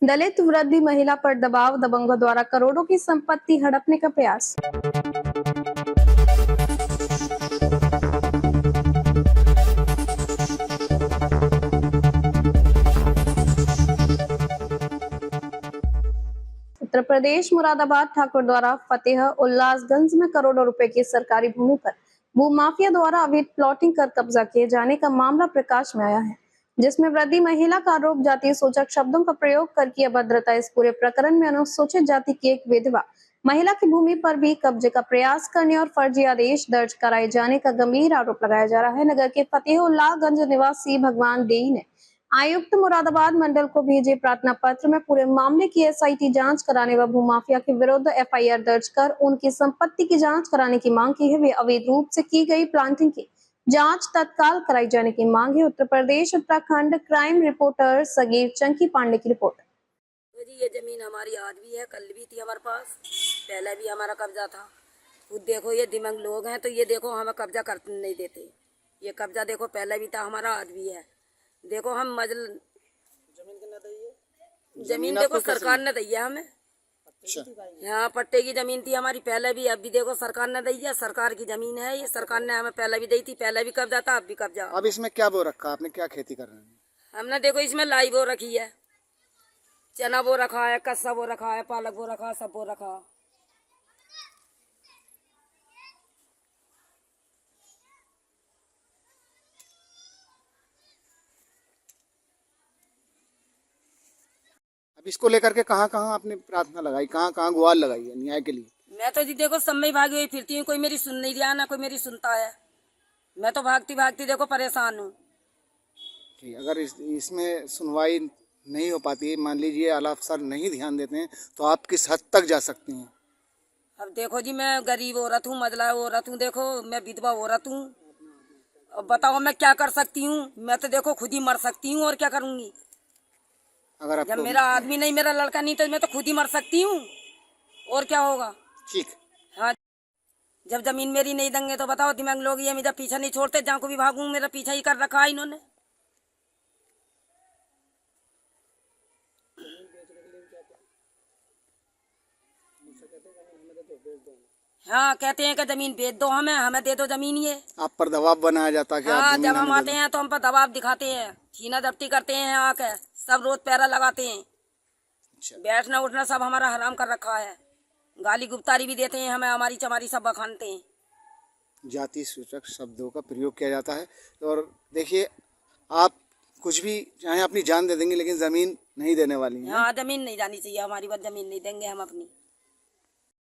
दलित वृद्धि महिला पर दबाव, दबंगों द्वारा करोड़ों की संपत्ति हड़पने का प्रयास। उत्तर प्रदेश मुरादाबाद ठाकुर द्वारा फतेह उल्लासगंज में करोड़ों रुपए की सरकारी भूमि पर भूमाफिया द्वारा अवैध प्लॉटिंग कर कब्जा किए जाने का मामला प्रकाश में आया है, जिसमें वृद्धि महिला का आरोप जातीय सूचक शब्दों का प्रयोग कर की अभद्रता। इस पूरे प्रकरण में अनुसूचित जाति की एक विधवा महिला की भूमि पर भी कब्जे का प्रयास करने और फर्जी आदेश दर्ज कराए जाने का गंभीर आरोप लगाया जा रहा है। नगर के फतेहुल्लाहगंज निवासी भगवान डे ने आयुक्त मुरादाबाद मंडल को भेजे प्रार्थना पत्र में पूरे मामले की एसआईटी जांच कराने व भूमाफिया के विरुद्ध एफआईआर दर्ज कर उनकी संपत्ति की जांच कराने की मांग की है। वे अवैध रूप से की गई प्लांटिंग की जांच तत्काल कराई जाने की मांग है। उत्तर प्रदेश उत्तराखंड क्राइम रिपोर्टर सगीर चंकी पांडे की रिपोर्ट। जी, ये जमीन हमारी आज भी है, कल भी थी हमारे पास, पहले भी हमारा कब्जा था। खुद देखो, ये दिमाग लोग हैं तो ये देखो हमें कब्जा कर नहीं देते। ये कब्जा देखो पहले भी था हमारा, आज भी है। देखो हम जमीन कितना दी है? जमीन देखो सरकार ने दी है हमें। अच्छा। यहाँ पट्टे की जमीन थी हमारी पहले भी, अब भी देखो सरकार ने दी है। सरकार की जमीन है ये, सरकार ने हमें पहले भी दी थी, पहले भी कब्जा था, अब भी कब्जा। अब इसमें क्या बो रखा, आपने क्या खेती कर रहे हैं? हमने देखो इसमें लाई बो रखी है, चना बो रखा है, कस्सा बो रखा है, पालक बो रखा, सब बो रखा। अब इसको लेकर के कहाँ कहाँ आपने प्रार्थना लगाई, कहाँ कहाँ गुहार लगाई है न्याय के लिए? मैं तो जी देखो समय भागी हुई फिरती हूँ, कोई मेरी सुन नहीं रहा, ना कोई मेरी सुनता है। मैं तो भागती भागती देखो परेशान हूँ। ठीक, अगर इसमें सुनवाई नहीं हो पाती, मान लीजिए आला अफसर नहीं ध्यान देते हैं, तो आप किस हद तक जा सकती हैं? अब देखो जी, मैं गरीब औरत हूँ, मजला औरत हूँ, देखो मैं विधवा औरत हूँ। अब बताओ मैं क्या कर सकती हूँ? मैं तो देखो खुद ही मर सकती हूँ, और क्या करूँगी? अगर जब आपको मेरा आदमी नहीं, मेरा लड़का नहीं, तो मैं तो खुद ही मर सकती हूँ, और क्या होगा? ठीक। हाँ, जब जमीन मेरी नहीं देंगे तो बताओ दिमाग लोग ये मेरा पीछा नहीं छोड़ते, जहाँ को भी भागूं मेरा पीछा ही कर रखा है इन्होंने। हाँ, कहते हैं कि जमीन बेच दो, हमें हमें दे दो जमीन। ये आप पर दबाव बनाया जाता है कि आप हाँ, जमीन जब हम हमें दे आते दो। हैं तो हम पर दबाव दिखाते हैं, छीना जब्ती करते हैं, आके सब रोज पैरा लगाते हैं। अच्छा। बैठना उठना सब हमारा हराम कर रखा है, गाली गुप्तारी भी देते हैं हमें, हमारी चमारी सब बखानते हैं। जाति सूचक शब्दों का प्रयोग किया जाता है। और देखिए, आप कुछ भी चाहे अपनी जान दे देंगे, लेकिन जमीन नहीं देने वाली है। हाँ, जमीन नहीं जानी चाहिए हमारी, बस जमीन नहीं देंगे हम अपनी।